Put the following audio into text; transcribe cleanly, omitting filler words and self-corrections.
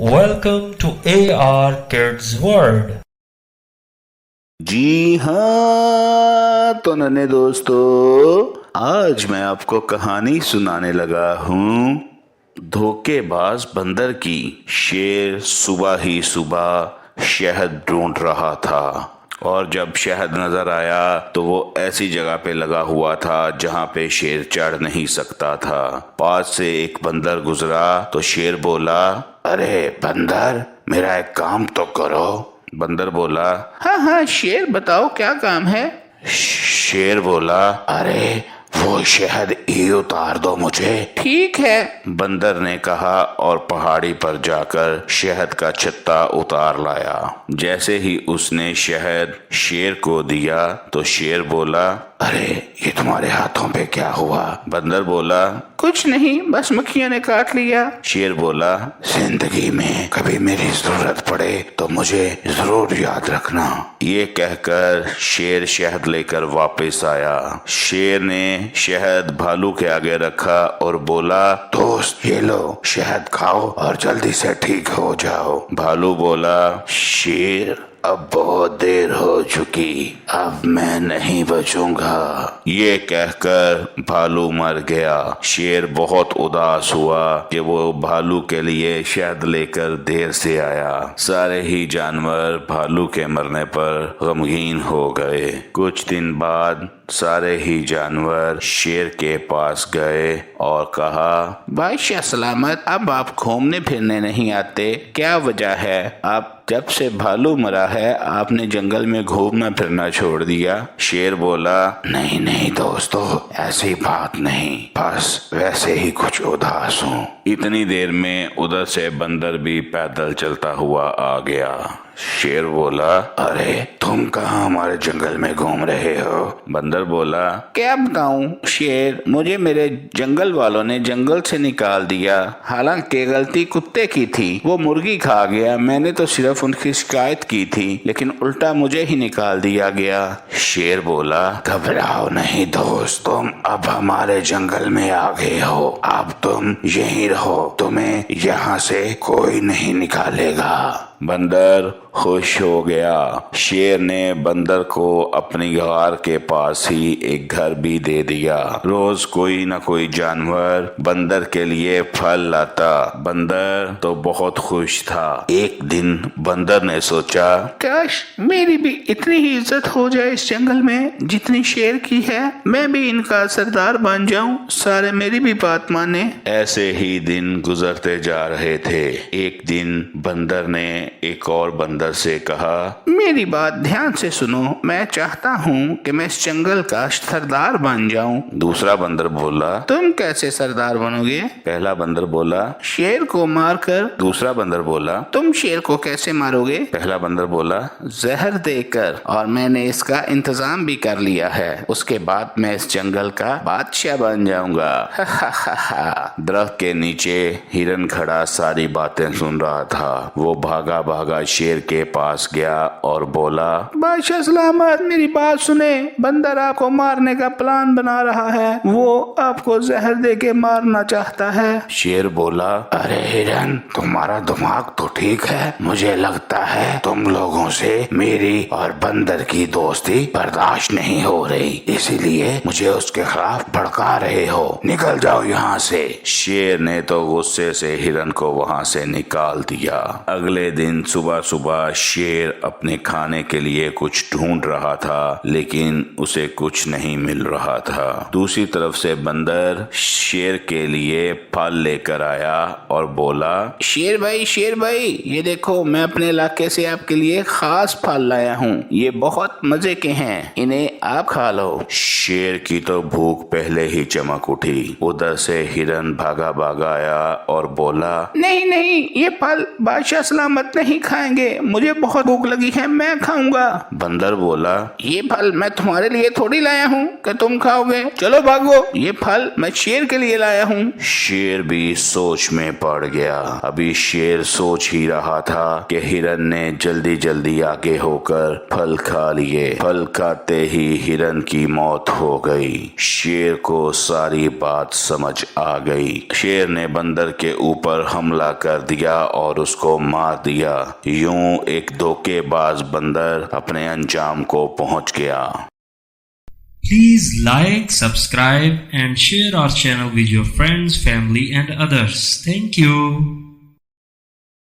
Welcome to AR Kids World. جی ہاں تو ننے دوستو، آج میں آپ کو کہانی سنانے لگا ہوں دھوکے باز بندر کی۔ شیر صبح ہی صبح شہد ڈھونڈ رہا تھا، اور جب شہد نظر آیا تو وہ ایسی جگہ پہ لگا ہوا تھا جہاں پہ شیر چڑھ نہیں سکتا تھا۔ پاس سے ایک بندر گزرا تو شیر بولا، ارے بندر، میرا ایک کام تو کرو۔ بندر بولا، ہاں شیر بتاؤ کیا کام ہے؟ شیر بولا، ارے وہ شہد ہی اتار دو مجھے۔ ٹھیک ہے، بندر نے کہا اور پہاڑی پر جا کر شہد کا چھتا اتار لایا۔ جیسے ہی اس نے شہد شیر کو دیا تو شیر بولا، ارے یہ تمہارے ہاتھوں پہ کیا ہوا؟ بندر بولا، کچھ نہیں، بس مکھیوں نے کاٹ لیا۔ شیر بولا، زندگی میں کبھی میری ضرورت پڑے تو مجھے ضرور یاد رکھنا۔ یہ کہہ کر شیر شہد لے کر واپس آیا۔ شیر نے شہد بھالو کے آگے رکھا اور بولا، دوست یہ لو، شہد کھاؤ اور جلدی سے ٹھیک ہو جاؤ۔ بھالو بولا، شیر اب بہت دیر ہو چکی، اب میں نہیں بچوں گا۔ یہ کہہ کر بھالو مر گیا۔ شیر بہت اداس ہوا کہ وہ بھالو کے لیے شہد لے کر دیر سے آیا۔ سارے ہی جانور بھالو کے مرنے پر غمگین ہو گئے۔ کچھ دن بعد سارے ہی جانور شیر کے پاس گئے اور کہا، بادشاہ سلامت، اب آپ گھومنے پھرنے نہیں آتے، کیا وجہ ہے؟ آپ جب سے بھالو مرا ہے آپ نے جنگل میں گھومنا پھرنا چھوڑ دیا۔ شیر بولا، نہیں دوستو، ایسی بات نہیں، بس ویسے ہی کچھ اداس ہوں۔ اتنی دیر میں ادھر سے بندر بھی پیدل چلتا ہوا آ گیا۔ شیر بولا، ارے تم کہاں ہمارے جنگل میں گھوم رہے ہو؟ بندر بولا، کیا بتاؤں شیر، مجھے میرے جنگل والوں نے جنگل سے نکال دیا، حالانکہ غلطی کتے کی تھی، وہ مرغی کھا گیا، میں نے تو صرف ان کی شکایت کی تھی لیکن الٹا مجھے ہی نکال دیا گیا۔ شیر بولا، گھبراؤ نہیں دوست، تم اب ہمارے جنگل میں آ گئے ہو، اب تم یہیں رہو، تمہیں یہاں سے کوئی نہیں نکالے گا۔ بندر خوش ہو گیا۔ شیر نے بندر کو اپنی غار کے پاس ہی ایک گھر بھی دے دیا۔ روز کوئی نہ کوئی جانور بندر کے لیے پھل لاتا۔ بندر تو بہت خوش تھا۔ ایک دن بندر نے سوچا، کاش میری بھی اتنی ہی عزت ہو جائے اس جنگل میں جتنی شیر کی ہے، میں بھی ان کا سردار بن جاؤں، سارے میری بھی بات مانے۔ ایسے ہی دن گزرتے جا رہے تھے۔ ایک دن بندر نے ایک اور بندر سے کہا، میری بات دھیان سے سنو، میں چاہتا ہوں کہ میں اس جنگل کا سردار بن جاؤں۔ دوسرا بندر بولا، تم کیسے سردار بنو گے؟ پہلا بندر بولا، شیر کو مار کر۔ دوسرا بندر بولا، تم شیر کو کیسے مارو گے؟ پہلا بندر بولا، زہر دے کر، اور میں نے اس کا انتظام بھی کر لیا ہے، اس کے بعد میں اس جنگل کا بادشاہ بن جاؤں گا۔ درخت کے نیچے ہرن کھڑا ساری باتیں سن رہا تھا۔ وہ بھاگا شیر کے پاس گیا اور بولا، بادشاہ سلامت، میری بات سنیں، بندر آپ کو مارنے کا پلان بنا رہا ہے، وہ آپ کو زہر دے کے مارنا چاہتا ہے۔ شیر بولا، ارے ہرن، تمہارا دماغ تو ٹھیک ہے، مجھے لگتا ہے تم لوگوں سے میری اور بندر کی دوستی برداشت نہیں ہو رہی، اسی لیے مجھے اس کے خلاف بھڑکا رہے ہو، نکل جاؤ یہاں سے۔ شیر نے تو غصے سے ہرن کو وہاں سے نکال دیا۔ اگلے دن صبح شیر اپنے کھانے کے لیے کچھ ڈھونڈ رہا تھا لیکن اسے کچھ نہیں مل رہا تھا۔ دوسری طرف سے بندر شیر کے لیے پھل لے کر آیا اور بولا، شیر بھائی یہ دیکھو، میں اپنے علاقے سے آپ کے لیے خاص پھل لایا ہوں، یہ بہت مزے کے ہیں، انہیں آپ کھا لو۔ شیر کی تو بھوک پہلے ہی چمک اٹھی۔ ادھر سے ہرن بھاگا آیا اور بولا، نہیں یہ پھل بادشاہ سلامت نہیں کھائیں گے, مجھے بہت بھوک لگی ہے, میں کھاؤں گا. بندر بولا, یہ پھل میں تمہارے لیے تھوڑی لایا ہوں کہ تم کھاؤ گے, چلو بھاگو, یہ پھل میں شیر کے لیے لایا ہوں. شیر بھی سوچ میں پڑ گیا. ابھی شیر سوچ ہی رہا تھا کہ ہرن نے جلدی جلدی آگے ہو کر پھل کھا لیے. پھل کھاتے ہی ہرن کی موت ہو گئی. شیر کو ساری بات سمجھ آ گئی. شیر نے بندر کے اوپر حملہ کر دیا اور اس کو مار دیا. یوں ایک دھوکے باز بندر اپنے انجام کو پہنچ گیا. Please like, subscribe and share our channel with your friends, family and others. Thank you.